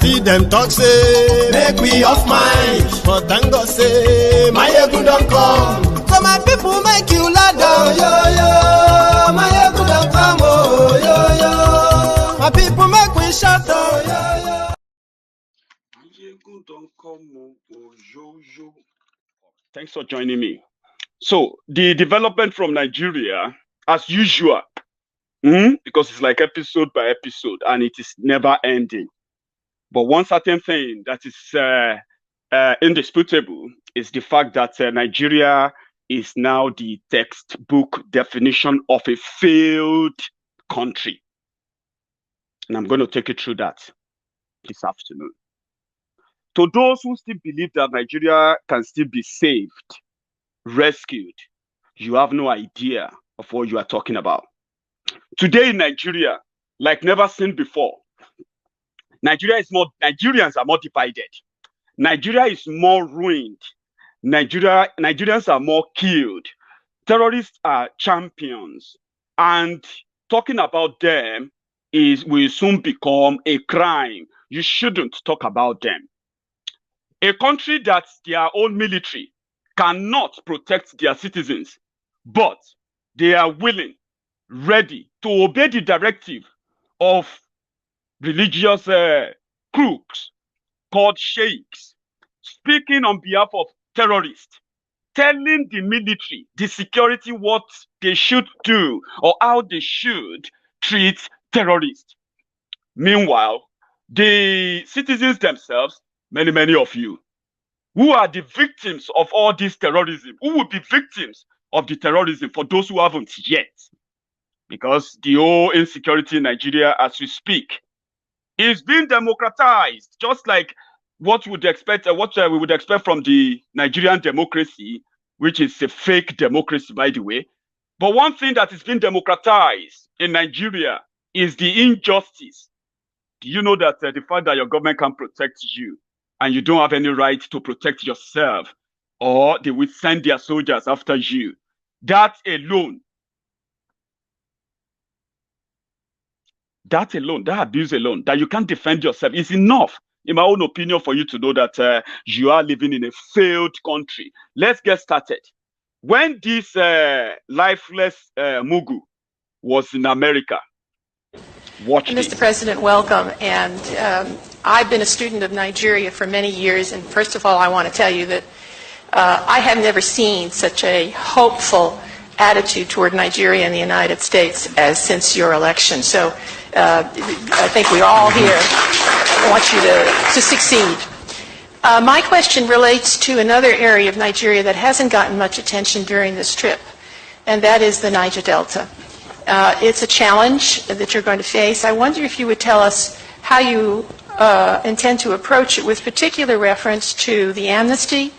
see them talk say, make we off mind. But thank God say, Maiyegun don't come. So my people make you ladder. Oh, yo, yo, Maiyegun don't come. Oh, yo, yo. My people make we shout. Oh, yo, yo. Maiyegun don't come. Oh, yo, yo. Thanks for joining me. So the development from Nigeria, as usual, because it's like episode by episode and it is never ending. But one certain thing that is indisputable is the fact that Nigeria is now the textbook definition of a failed country. And I'm going to take you through that this afternoon. To those who still believe that Nigeria can still be saved, rescued, you have no idea of what you are talking about. Today in Nigeria, like never seen before, Nigerians are more divided. Nigeria is more ruined. Nigerians are more killed. Terrorists are champions. And talking about them will soon become a crime. You shouldn't talk about them. A country that their own military cannot protect their citizens, but they are willing, ready to obey the directive of religious crooks called sheikhs, speaking on behalf of terrorists, telling the military, the security, what they should do or how they should treat terrorists. Meanwhile, the citizens themselves, many of you, who are the victims of all this terrorism, who will be victims of the terrorism for those who haven't yet, because the whole insecurity in Nigeria as we speak is being democratized, just like what we would expect from the Nigerian democracy, which is a fake democracy, by the way. But one thing that is being democratized in Nigeria is the injustice. Do you know that the fact that your government can protect you and you don't have any right to protect yourself, or they will send their soldiers after you? That alone, that abuse alone, that you can't defend yourself is enough, in my own opinion, for you to know that you are living in a failed country. Let's get started. When this lifeless Mugu was in America, Mr. President, welcome. And I've been a student of Nigeria for many years. And first of all, I want to tell you that I have never seen such a hopeful attitude toward Nigeria and the United States as since your election. So I think we all here want you to succeed. My question relates to another area of Nigeria that hasn't gotten much attention during this trip, and that is the Niger Delta. It's a challenge that you're going to face. I wonder if you would tell us how you intend to approach it, with particular reference to the amnesty,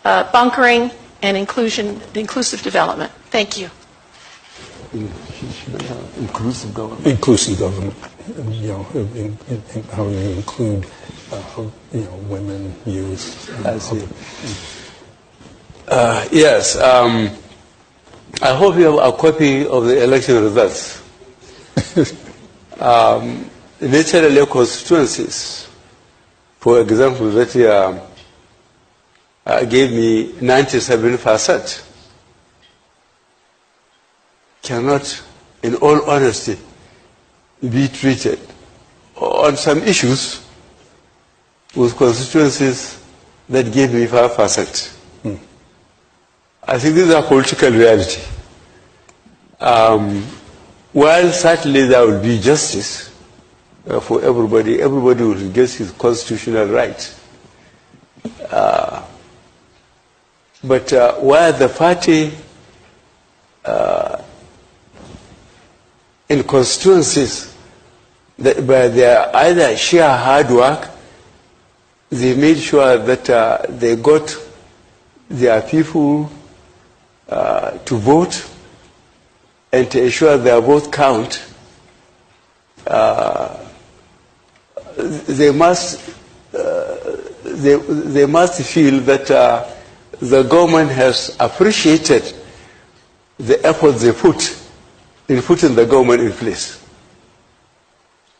bunkering, and inclusive development. Thank you. Inclusive government. Inclusive government. How you include, women, youth. I see. Yes. I hope you have a copy of the election results. Naturally, constituencies, for example, that gave me 97%, cannot, in all honesty, be treated on some issues with constituencies that gave me 5%. I think these are political reality. While certainly there will be justice for everybody, everybody will get his constitutional right. But while the party in constituencies, by their either sheer hard work, they made sure that they got their people to vote and to ensure their vote count. They must feel that the government has appreciated the effort they put in putting the government in place.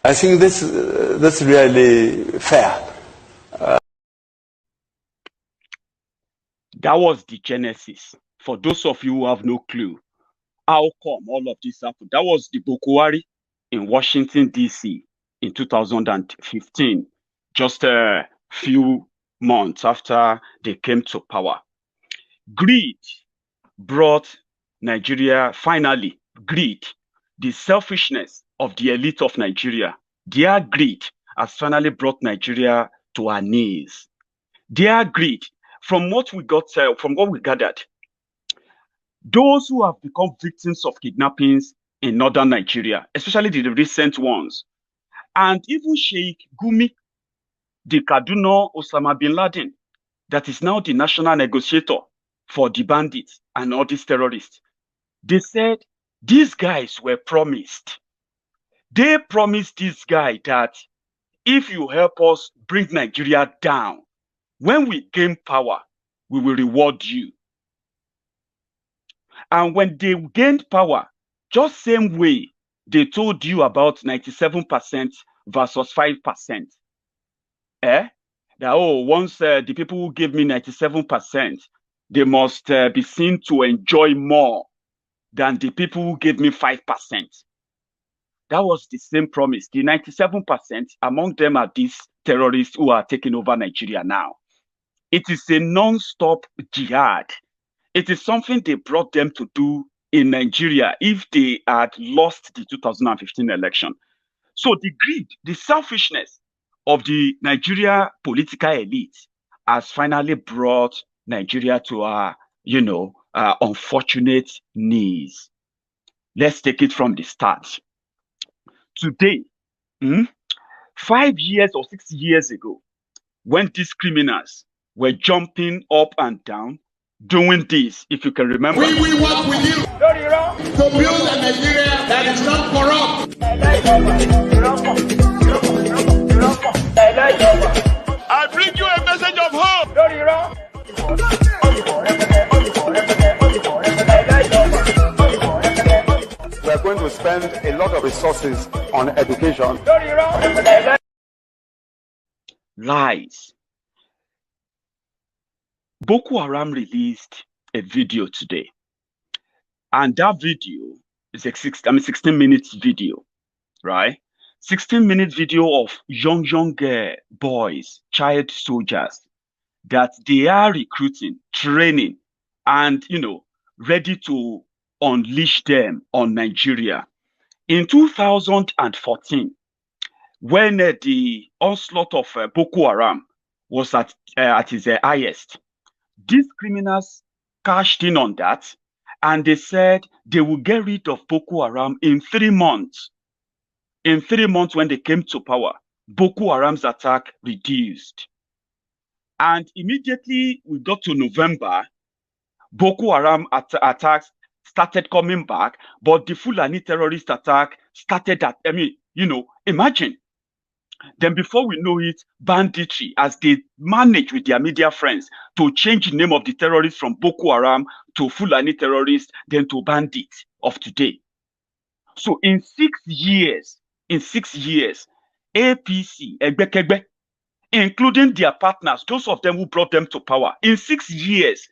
I think this that's really fair. That was the genesis. For those of you who have no clue, how come all of this happened? That was the Bokuwari in Washington, D.C. in 2015, just a few months after they came to power. Greed brought Nigeria, finally, greed, the selfishness of the elite of Nigeria, their greed has finally brought Nigeria to our knees. Their greed, from what we gathered, those who have become victims of kidnappings in northern Nigeria, especially the recent ones, and even Sheikh Gumi, the Kaduna Osama bin Laden, that is now the national negotiator for the bandits and all these terrorists, they said these guys were promised. They promised this guy that if you help us bring Nigeria down, when we gain power, we will reward you. And when they gained power, just same way they told you about 97% versus 5%. That, once the people who give me 97%, they must be seen to enjoy more than the people who gave me 5%. That was the same promise. The 97%, among them are these terrorists who are taking over Nigeria now. It is a non-stop jihad. It is something they brought them to do in Nigeria if they had lost the 2015 election. So the greed, the selfishness of the Nigeria political elite has finally brought Nigeria to our, unfortunate knees. Let's take it from the start. Today, 5 years or 6 years ago, when these criminals were jumping up and down, doing this, if you can remember. We work with you to build a Nigeria that is not corrupt. I bring you a message of hope. We are going to spend a lot of resources on education. Lies. Boko Haram released a video today, and that video is a 16 minutes video, right? 16-minute video of young boys, child soldiers that they are recruiting, training, and ready to unleash them on Nigeria. In 2014, when the onslaught of Boko Haram was at its highest, these criminals cashed in on that, and they said they will get rid of Boko Haram in 3 months. In 3 months, when they came to power, Boko Haram's attack reduced. And immediately we got to November, Boko Haram attacks started coming back, but the Fulani terrorist attack started at, imagine. Then before we know it, banditry, as they manage with their media friends to change the name of the terrorists from Boko Haram to Fulani terrorists, then to bandits of today. So in 6 years, APC, Egbekegbe, including their partners, those of them who brought them to power, in 6 years,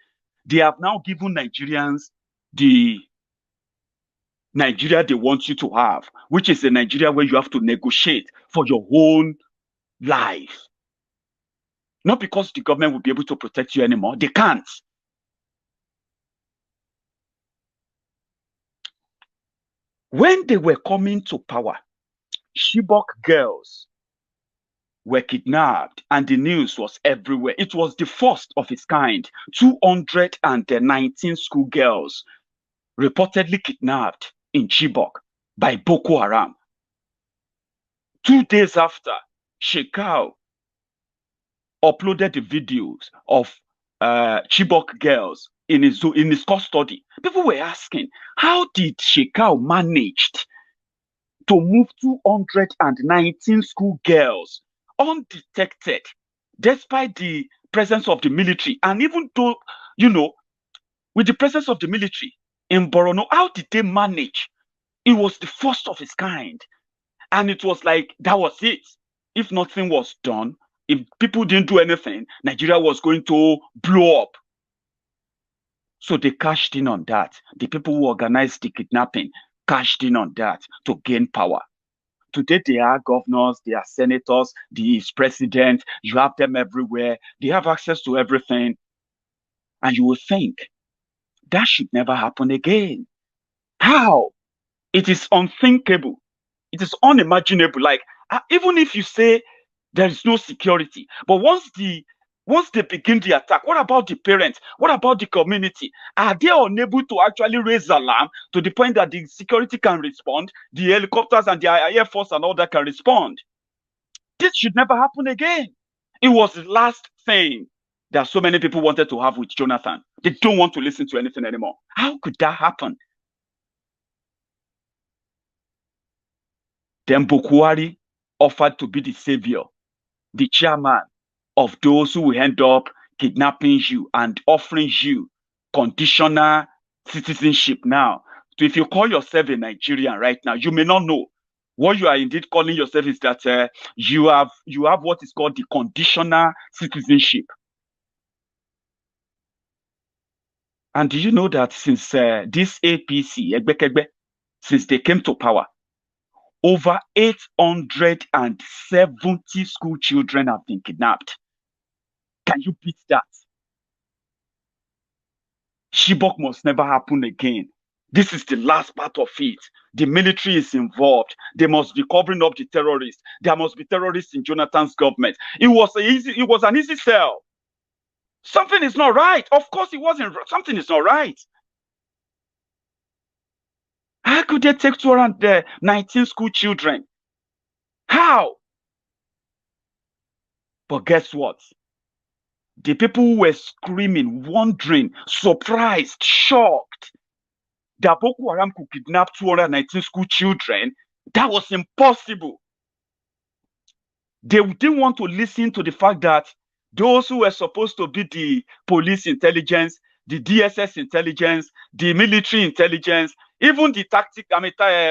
they have now given Nigerians the Nigeria they want you to have, which is a Nigeria where you have to negotiate for your own life. Not because the government will be able to protect you anymore. They can't. When they were coming to power, Chibok girls were kidnapped and the news was everywhere. It was the first of its kind. 219 schoolgirls reportedly kidnapped in Chibok by Boko Haram. 2 days after, Shekau uploaded the videos of Chibok girls in his custody. People were asking, how did Shekau manage to move 219 schoolgirls undetected, despite the presence of the military? And even though, with the presence of the military in Borno, how did they manage? It was the first of its kind. And it was like, that was it. if nothing was done, if people didn't do anything, Nigeria was going to blow up. So they cashed in on that. The people who organized the kidnapping cashed in on that to gain power. Today, they are governors, they are senators, the president, you have them everywhere. They have access to everything. And you will think, that should never happen again. How? It is unthinkable. It is unimaginable. Like, even if you say there is no security, but once they begin the attack, what about the parents? What about the community? Are they unable to actually raise alarm to the point that the security can respond, the helicopters and the Air Force and all that can respond? This should never happen again. It was the last thing that so many people wanted to have with Jonathan. They don't want to listen to anything anymore. How could that happen? Then Bukwari offered to be the savior, the chairman of those who will end up kidnapping you and offering you conditional citizenship now. So if you call yourself a Nigerian right now, you may not know. What you are indeed calling yourself is that you have what is called the conditional citizenship. And do you know that since this APC, Egbekegbe, since they came to power, over 870 school children have been kidnapped. Can you beat that? Chibok must never happen again. This is the last part of it. The military is involved. They must be covering up the terrorists. There must be terrorists in Jonathan's government. It was an easy sell. Something is not right. Of course it wasn't. Something is not right. How could they take 219 school children? How? But guess what? The people who were screaming, wondering, surprised, shocked that Boko Haram could kidnap 219 school children, that was impossible. They didn't want to listen to the fact that those who were supposed to be the police intelligence, the DSS intelligence, the military intelligence, even the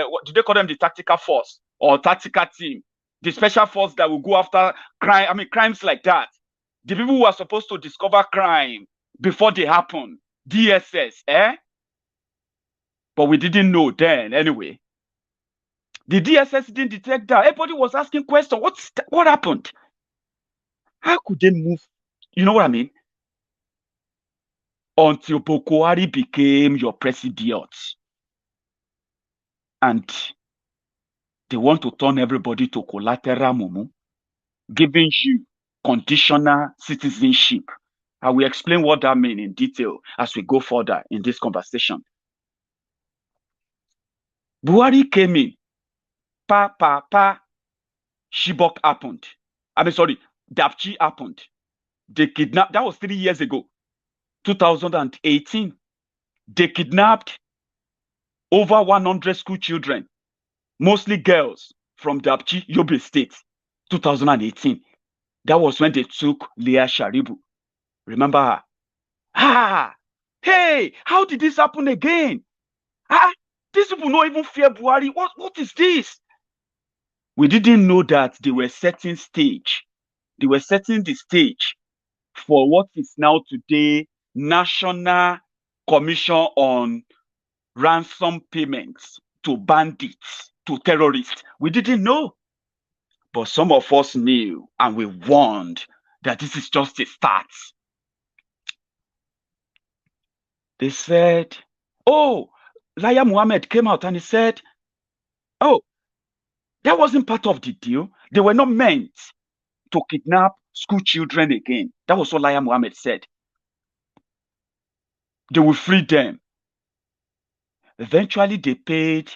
what do they call them? The tactical force or tactical team, the special force that will go after crimes like that. The people who are supposed to discover crime before they happen, DSS, But we didn't know then anyway. The DSS didn't detect that. Everybody was asking questions. What happened? How could they move? You know what I mean? Until Boko Haram became your president. And they want to turn everybody to collateral mumu, giving you conditional citizenship. I will explain what that means in detail as we go further in this conversation. Buhari came in. Chibok happened. Dapchi happened. They kidnapped, that was 3 years ago, 2018. They kidnapped over 100 school children, mostly girls from Dapchi, Yobe State, 2018. That was when they took Leah Sharibu. Remember her? Hey, how did this happen again? These people don't even fear Buhari. What is this? We didn't know that they were setting stage. They were setting the stage for what is now today National Commission on Ransom Payments to bandits, to terrorists. We didn't know. But some of us knew, and we warned that this is just a start. They said, Laya Muhammad came out and he said, that wasn't part of the deal. They were not meant to kidnap school children again. That was what Laya Muhammad said. They will free them. Eventually, they paid.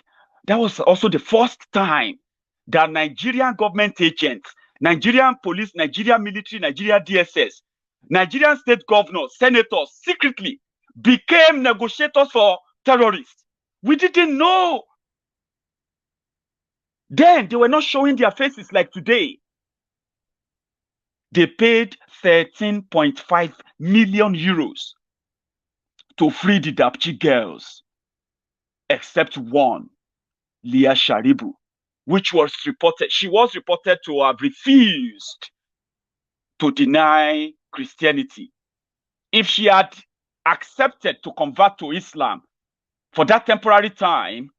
That was also the first time that Nigerian government agents, Nigerian police, Nigerian military, Nigerian DSS, Nigerian state governors, senators, secretly became negotiators for terrorists. We didn't know. Then they were not showing their faces like today. They paid 13.5 million euros to free the Dapchi girls, except one, Leah Sharibu. which was reported. She was reported to have refused to deny Christianity. If she had accepted to convert to Islam for that temporary time,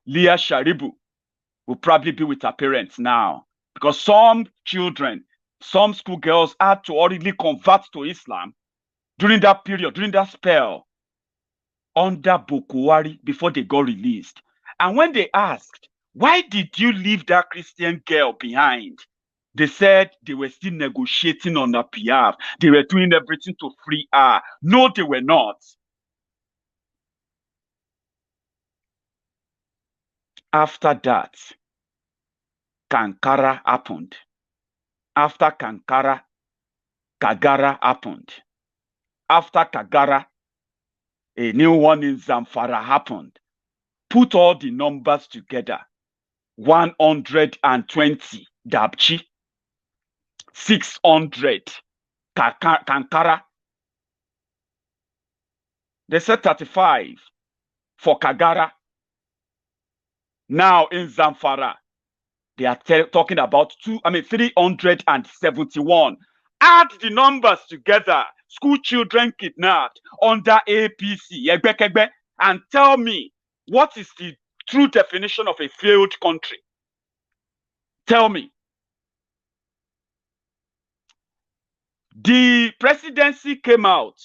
Leah Sharibu will probably be with her parents now, because some children, some schoolgirls had to already convert to Islam during that period, during that spell under Bokuwari before they got released. And when they asked, why did you leave that Christian girl behind? They said they were still negotiating on her behalf. They were doing everything to free her. No, they were not. After that, Kankara happened. After Kankara, Kagara happened. After Kagara, a new one in Zamfara happened. Put all the numbers together. 120 Dabchi, 600 Kankara. They said 35 for Kagara. Now in Zamfara, they are talking about 371. Add the numbers together. School children kidnapped under APC, and tell me, what is the true definition of a failed country? Tell me. The presidency came out.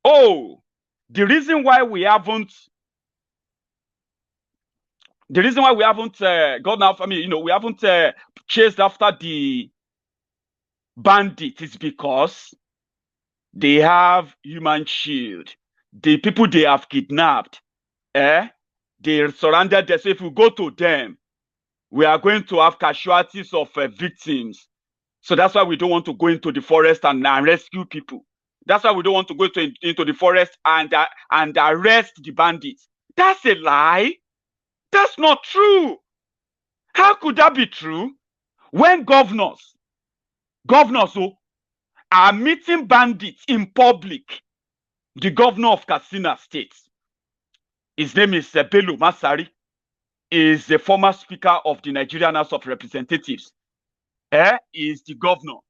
Oh, the reason why we haven't gone after we haven't chased after the bandit is because they have human shield. The people they have kidnapped, they surrounded them. So if we go to them, we are going to have casualties of victims. So that's why we don't want to go into the forest and rescue people. That's why we don't want to go into the forest and arrest the bandits. That's a lie. That's not true. How could that be true? When governors are meeting bandits in public, the governor of Katsina State, his name is Bello Masari, is the former speaker of the Nigerian House of Representatives. Is the governor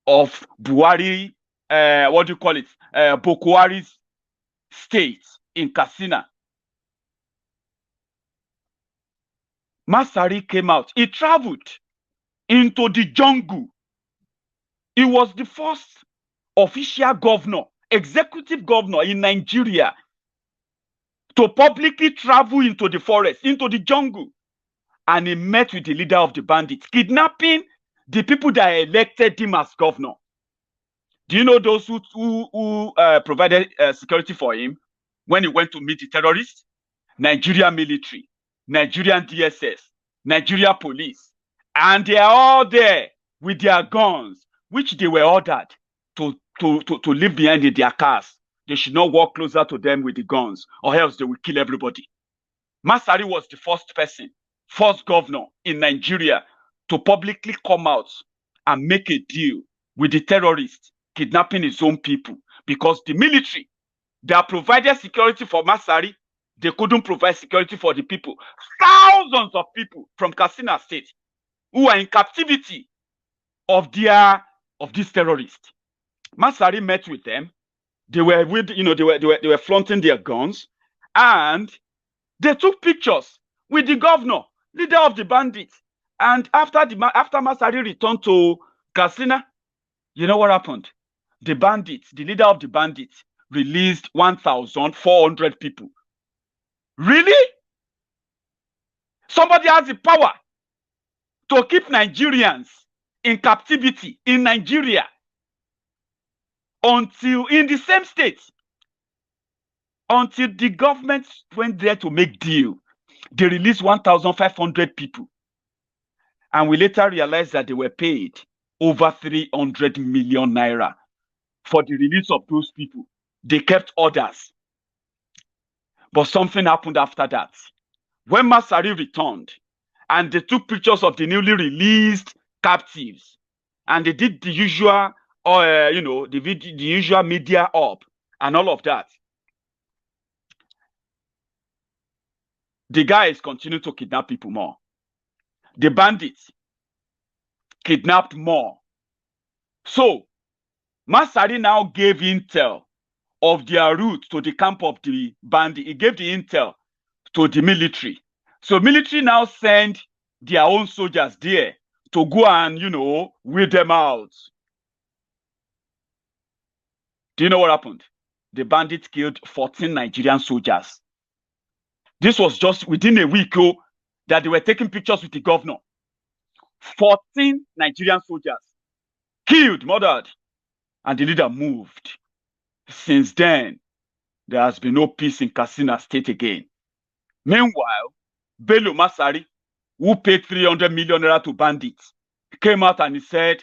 of Buhari, Bokuwari's state in Katsina. Masari came out. He traveled into the jungle. He was the first official governor, executive governor in Nigeria to publicly travel into the forest, into the jungle. And he met with the leader of the bandits, kidnapping the people that elected him as governor. Do you know those who provided security for him when he went to meet the terrorists? Nigerian military, Nigerian DSS, Nigeria police. And they are all there with their guns, which they were ordered to leave behind in their cars. They should not walk closer to them with the guns, or else they will kill everybody. Masari was the first governor in Nigeria to publicly come out and make a deal with the terrorists kidnapping his own people, because the military that provided security for Masari, they couldn't provide security for the people. Thousands of people from Katsina State who are in captivity of these terrorists. Masari met with them. They were they were flaunting their guns, and they took pictures with the governor, leader of the bandits. And after Masari returned to Katsina, you know what happened? The leader of the bandits, released 1,400 people. Really? Somebody has the power to keep Nigerians in captivity in Nigeria until in the same state, until the government went there to make deal. They released 1,500 people. And we later realized that they were paid over 300 million naira for the release of those people. They kept orders. But something happened after that. When Masari returned, and they took pictures of the newly released captives, and they did the usual, the usual media up and all of that, the guys continue to kidnap people more. the bandits kidnapped more. So Masari now gave intel of their route to the camp of the bandit. He gave the intel to the military. So military now send their own soldiers there to go and, weed them out. Do you know what happened? The bandits killed 14 Nigerian soldiers. This was just within a week that they were taking pictures with the governor. 14 Nigerian soldiers killed, murdered, and the leader moved. Since then, there has been no peace in Katsina State again. Meanwhile, Bello Masari, who paid 300 million naira to bandits, came out and he said,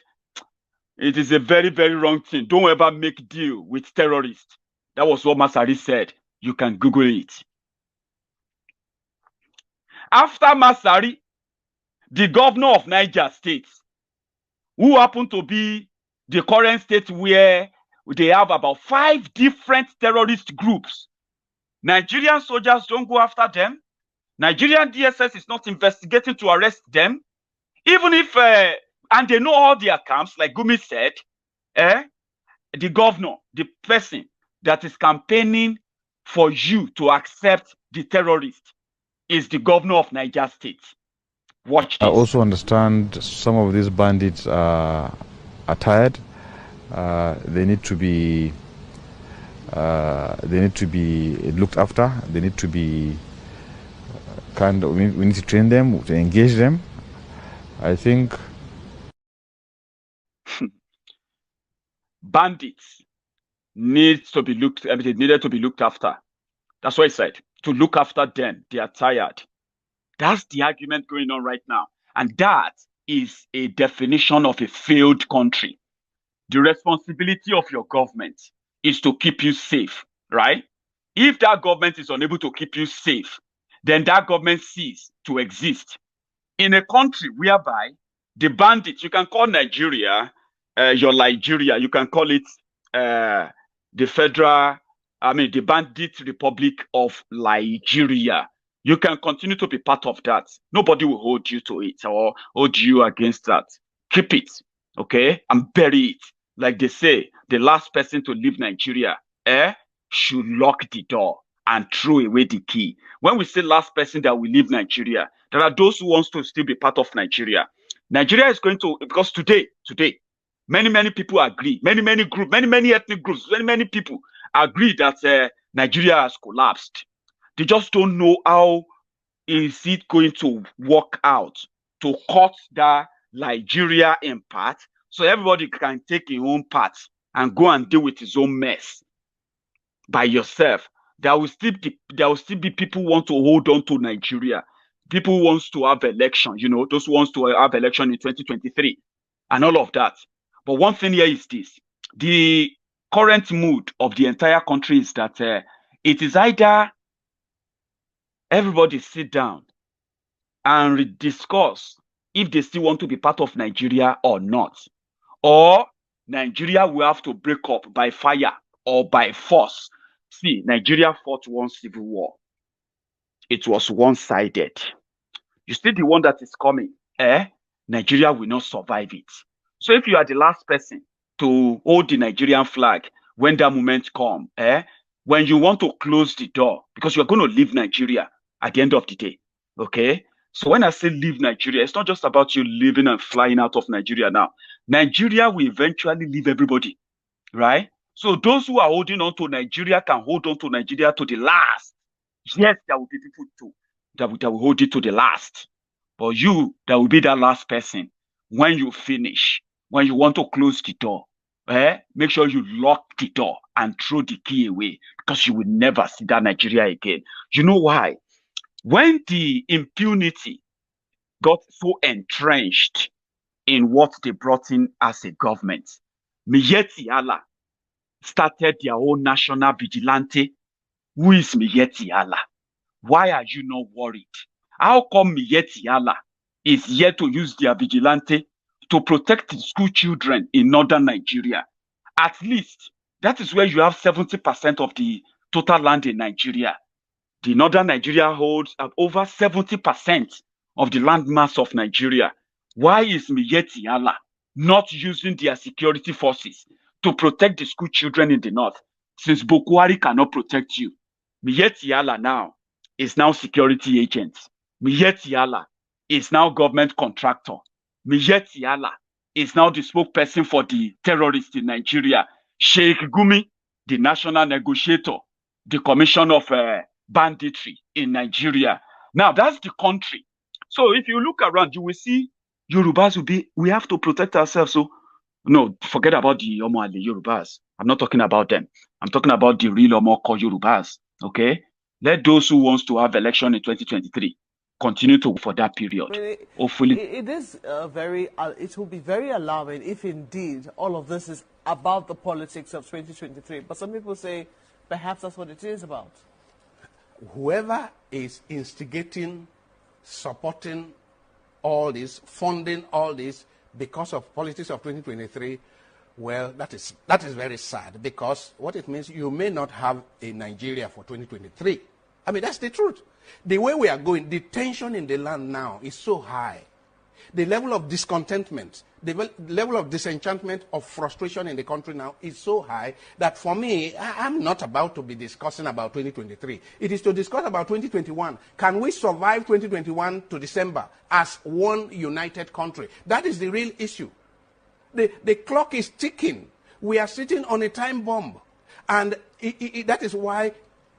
it is a very, very wrong thing. Don't ever make deal with terrorists. That was what Masari said. You can Google it. After Masari, the governor of Niger State, who happened to be the current state where they have about 5 different terrorist groups. Nigerian soldiers don't go after them. Nigerian DSS is not investigating to arrest them. Even if, and they know all their camps, like Gumi said, the governor, the person that is campaigning for you to accept the terrorist is the governor of Niger State. Watch this. I also understand some of these bandits are tired. They need to be looked after. They need to be we need to train them, to engage them. I think bandits needed to be looked after. That's what I said. To look after them. They are tired. That's the argument going on right now. And that is a definition of a failed country. The responsibility of your government is to keep you safe, right? If that government is unable to keep you safe, then that government ceases to exist. In a country whereby the bandits, you can call Nigeria, your Nigeria, you can call it the Bandit Republic of Nigeria. You can continue to be part of that. Nobody will hold you to it or hold you against that. Keep it, okay? And bury it. Like they say, the last person to leave Nigeria should lock the door and throw away the key. When we say last person that will leave Nigeria, there are those who want to still be part of Nigeria. Nigeria is going to, because today, many people agree, many groups, many ethnic groups, many people agree that Nigeria has collapsed. They just don't know how is it going to work out to cut that Nigeria in part so everybody can take his own part and go and deal with his own mess by yourself. There will still be people who want to hold on to Nigeria. People who want to have election, those who want to have election in 2023 and all of that. But one thing here is this. The current mood of the entire country is that it is either everybody sit down and discuss if they still want to be part of Nigeria or not. Or Nigeria will have to break up by fire or by force. See, Nigeria fought one civil war. It was one-sided. You see the one that is coming, Nigeria will not survive it. So if you are the last person to hold the Nigerian flag when that moment comes, when you want to close the door, because you're going to leave Nigeria at the end of the day, okay? So when I say leave Nigeria, it's not just about you leaving and flying out of Nigeria now. Nigeria will eventually leave everybody, right? So those who are holding on to Nigeria can hold on to Nigeria to the last. Yes, there will be people too that will hold it to the last. But you, that will be that last person. When you finish, when you want to close the door, make sure you lock the door and throw the key away because you will never see that Nigeria again. You know why? When the impunity got so entrenched in what they brought in as a government, Maiyegun Allah started their own national vigilante. Who is Maiyegun Allah? Why are you not worried? How come Maiyegun Allah is here to use their vigilante to protect the school children in northern Nigeria? At least, that is where you have 70% of the total land in Nigeria. The northern Nigeria holds over 70% of the landmass of Nigeria. Why is Miyegun Allah not using their security forces to protect the school children in the north? Since Boko Haram cannot protect you, Miyegun Allah now is now security agent. Miyegun Allah is now government contractor. Miyegun Allah is now the spokesperson for the terrorists in Nigeria. Sheikh Gumi, the national negotiator, the commission of banditry in Nigeria. Now, that's the country. So if you look around, you will see Yorubas will be, we have to protect ourselves. So, no, forget about the Omo and the Yorubas. I'm not talking about them. I'm talking about the real Omo called Yorubas. Okay? Let those who wants to have election in 2023 continue to for that period. I mean, hopefully. It is it will be very alarming if indeed all of this is about the politics of 2023. But some people say perhaps that's what it is about. Whoever is instigating, supporting all this, funding all this because of politics of 2023, well, that is very sad, because what it means, you may not have a Nigeria for 2023. I mean, that's the truth. The way we are going, the tension in the land now is so high. The level of discontentment, the level of disenchantment, of frustration in the country now is so high that for me, I'm not about to be discussing about 2023. It is to discuss about 2021. Can we survive 2021 to December as one united country? That is the real issue. The clock is ticking. We are sitting on a time bomb. And that is why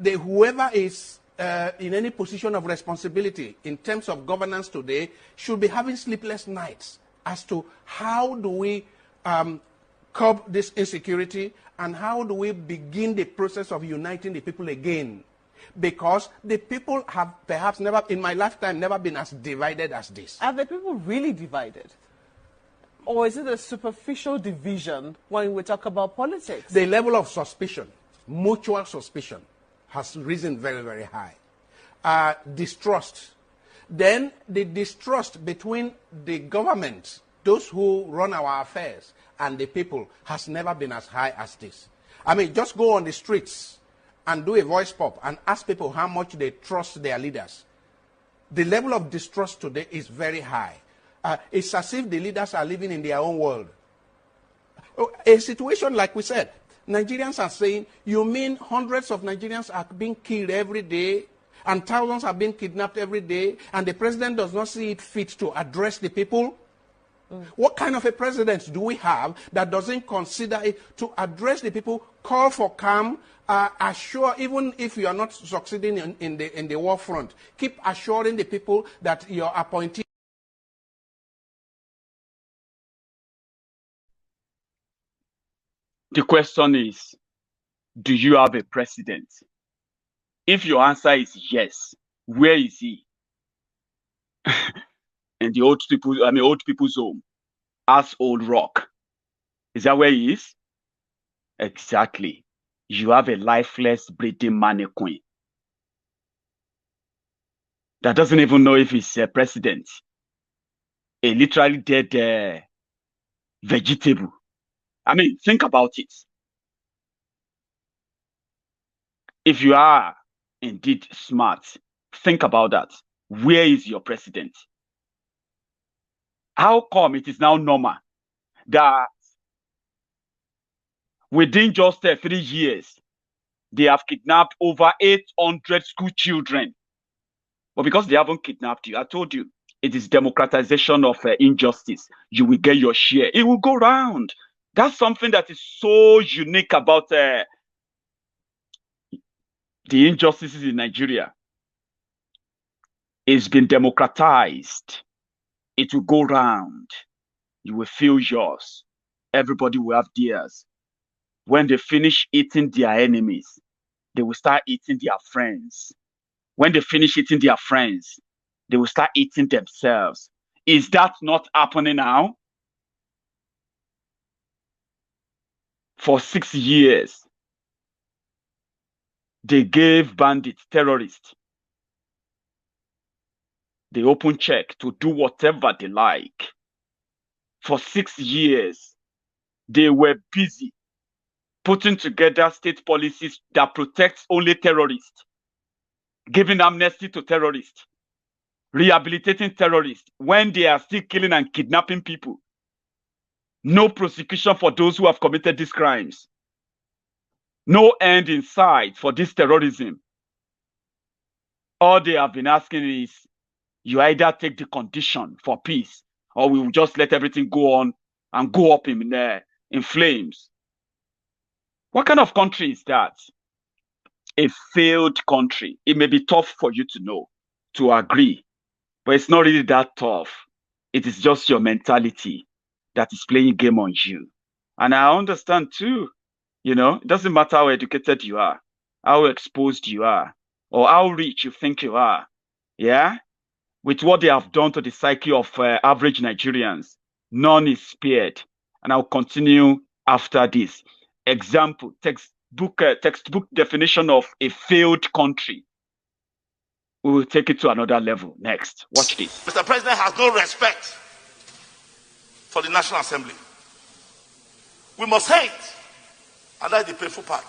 whoever is in any position of responsibility in terms of governance today should be having sleepless nights as to how do we curb this insecurity and how do we begin the process of uniting the people again. Because the people have perhaps never, in my lifetime, never been as divided as this. Are the people really divided? Or is it a superficial division when we talk about politics? The level of suspicion, mutual suspicion, has risen very, very high. Distrust. Then the distrust between the government, those who run our affairs, and the people has never been as high as this. I mean, just go on the streets and do a voice pop and ask people how much they trust their leaders. The level of distrust today is very high. It's as if the leaders are living in their own world. A situation like we said, Nigerians are saying, you mean hundreds of Nigerians are being killed every day and thousands are being kidnapped every day and the president does not see it fit to address the people? What kind of a president do we have that doesn't consider it to address the people, call for calm, assure, even if you are not succeeding in the war front, keep assuring the people that your appointee. The question is, do you have a president? If your answer is yes, where is he? In the old people's home, as Old Rock. Is that where he is? Exactly. You have a lifeless, breathing mannequin that doesn't even know if he's a president. A literally dead vegetable. I mean, think about it. If you are indeed smart, think about that. Where is your president? How come it is now normal that within just 3 years, they have kidnapped over 800 school children? But because they haven't kidnapped you, I told you, it is democratization of injustice. You will get your share. It will go round. That's something that is so unique about the injustices in Nigeria. It's been democratized. It will go round. You will feel yours. Everybody will have theirs. When they finish eating their enemies, they will start eating their friends. When they finish eating their friends, they will start eating themselves. Is that not happening now? For 6 years, they gave bandits, terrorists, the open check to do whatever they like. For 6 years, they were busy putting together state policies that protects only terrorists, giving amnesty to terrorists, rehabilitating terrorists when they are still killing and kidnapping people. No prosecution for those who have committed these crimes. No end in sight for this terrorism. All they have been asking is, you either take the condition for peace, or we will just let everything go on and go up in flames. What kind of country is that? A failed country. It may be tough for you to know, to agree, but it's not really that tough. It is just your mentality that is playing game on you. And I understand too, it doesn't matter how educated you are, how exposed you are, or how rich you think you are. Yeah? With what they have done to the psyche of average Nigerians, none is spared. And I'll continue after this. Example, textbook definition of a failed country. We will take it to another level next. Watch this. Mr. President has no respect for the National Assembly. We must hate, and that's the painful part.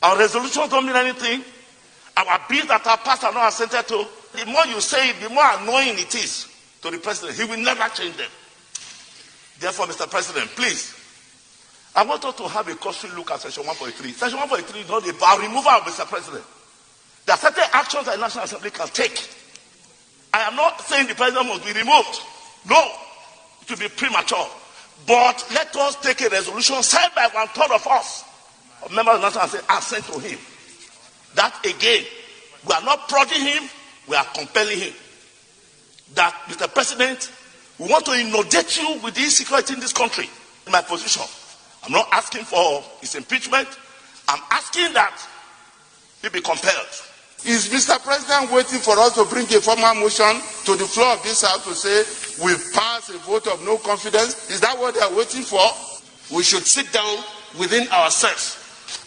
Our resolutions don't mean anything. Our bills that are passed are not assented to. The more you say it, the more annoying it is to the president. He will never change them. Therefore, Mr. President, please, I want us to have a costly look at Section 143. Section 143 is not about removal of Mr. President. There are certain actions that the National Assembly can take. I am not saying the president must be removed. No, it will be premature. But let us take a resolution signed by 1/3 of us, of members of the National Assembly, and sent to him. That again, we are not prodding him, we are compelling him. That, Mr. President, we want to inundate you with the insecurity in this country. In my position, I'm not asking for his impeachment. I'm asking that he be compelled. Is Mr. President waiting for us to bring a formal motion to the floor of this House to say we've passed a vote of no confidence? Is that what they are waiting for? We should sit down within ourselves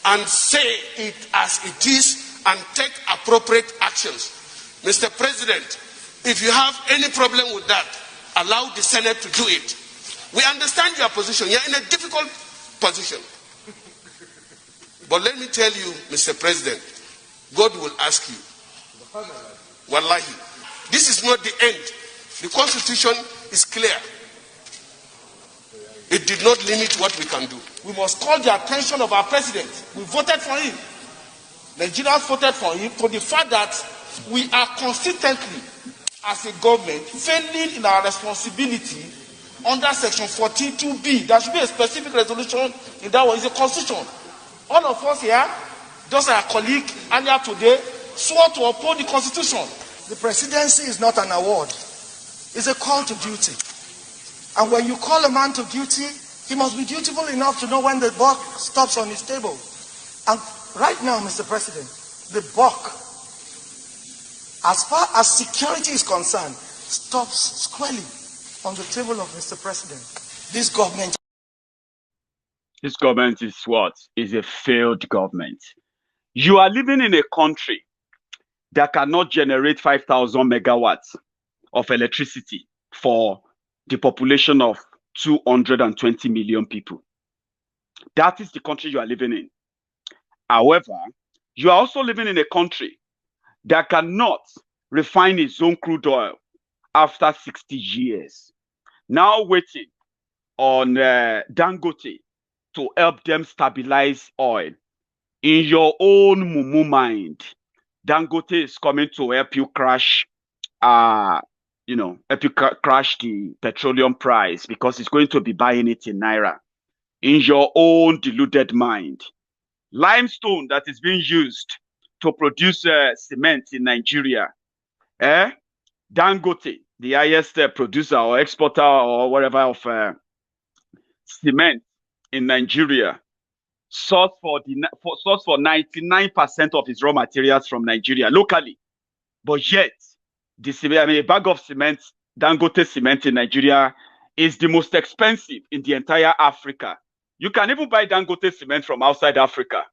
and say it as it is and take appropriate actions. Mr. President, if you have any problem with that, allow the Senate to do it. We understand your position. You're in a difficult position. But let me tell you, Mr. President, God will ask you. Wallahi, this is not the end. The Constitution is clear. It did not limit what we can do. We must call the attention of our president. We voted for him. Nigerians voted for him for the fact that we are consistently, as a government, failing in our responsibility under Section 14(2)(b). There should be a specific resolution in that one. It's a constitution. All of us here, just like our colleague earlier today, swore to uphold the Constitution. The presidency is not an award. It's a call to duty. And when you call a man to duty, he must be dutiful enough to know when the buck stops on his table. And right now, Mr. President, the buck, as far as security is concerned, stops squarely on the table of Mr. President. This government is what? Is a failed government. You are living in a country that cannot generate 5,000 megawatts of electricity for the population of 220 million people. That is the country you are living in. However, you are also living in a country that cannot refine its own crude oil after 60 years. Now waiting on Dangote to help them stabilize oil. In your own mumu mind, Dangote is coming to help you crash, help you crash the petroleum price because it's going to be buying it in Naira. In your own deluded mind, limestone that is being used to produce cement in Nigeria, Dangote, the highest producer or exporter or whatever of cement in Nigeria, source for 99% of its raw materials from Nigeria locally, but yet a bag of cement, Dangote cement in Nigeria, is the most expensive in the entire Africa. You can even buy Dangote cement from outside Africa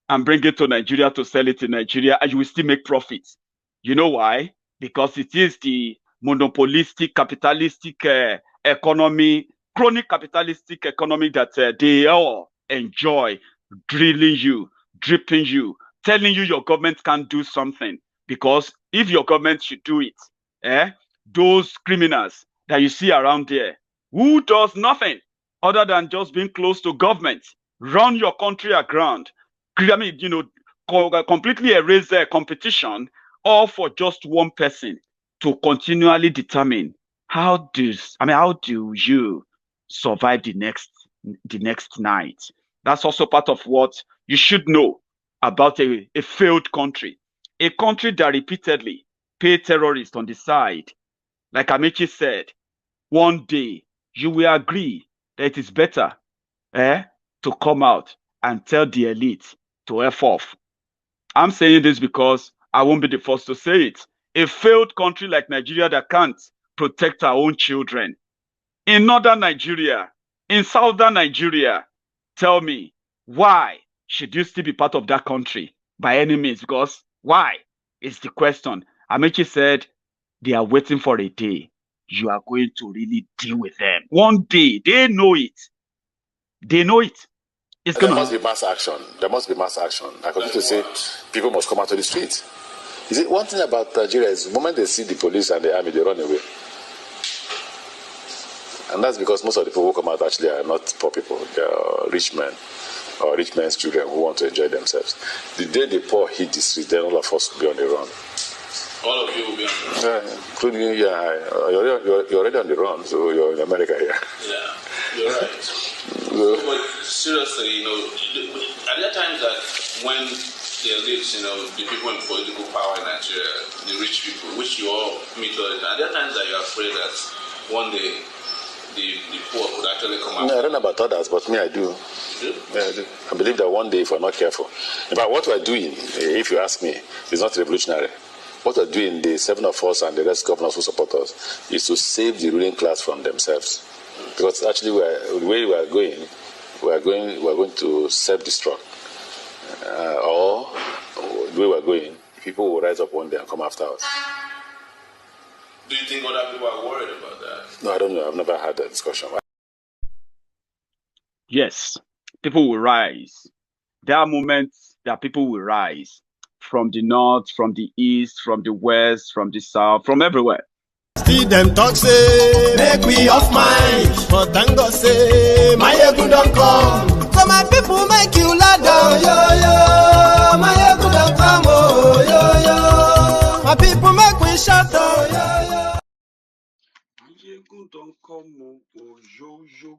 and bring it to Nigeria to sell it in Nigeria, and you will still make profits. You know why? Because it is the monopolistic, capitalistic economy, chronic capitalistic economy that they all enjoy, drilling you, dripping you, telling you your government can't do something. Because if your government should do it, those criminals that you see around there, who does nothing other than just being close to government, run your country aground, I mean, completely erase their competition, all for just one person to continually determine how do you survive the next night. That's also part of what you should know about a failed country, a country that repeatedly pay terrorists on the side. Like Amechi said, one day you will agree that it is better to come out and tell the elite to F off. I'm saying this because I won't be the first to say it. A failed country like Nigeria that can't protect our own children. In northern Nigeria, in southern Nigeria, tell me, why should you still be part of that country by any means? Because why is the question. Amechi said they are waiting for a day you are going to really deal with them. One day, they know it. They know it. There must be mass action. There must be mass action. I continue to say people must come out to the streets. You see, one thing about Nigeria is the moment they see the police and the army, they run away. And that's because most of the people who come out actually are not poor people. They are rich men or rich men's children who want to enjoy themselves. The day the poor hit the street, then all of us will be on the run. All of you will be on the run? Yeah, including you. You're already on the run, so you're in America here. Yeah, you're right. But seriously, are there times that when the elites, the people in political power in Nigeria, the rich people, which you all meet all the time, are there times that you're afraid that one day the poor could actually come out? No, I don't know about others, but me, I do. You do? Yeah, I do. I believe that one day, if we're not careful, but what we're doing, if you ask me, is not revolutionary. What we're doing, the 7 of us and the rest governors who support us, is to save the ruling class from themselves. Because actually, the way we are going to self-destruct. Or the way we're going, people will rise up one day and come after us. Do you think other people are worried about that? No, I don't know. I've never had that discussion. Yes, people will rise. There are moments that people will rise from the north, from the east, from the west, from the south, from everywhere. Still them talk say, make we off mind. But thank God say, Maiyegun don't come. So my people make you ladder. Oh, yo, yo, Maiyegun don't come. Oh, yo, yo. My people make we shout. Oh, yo, yo. Maiyegun don't come. Oh, yo, yo.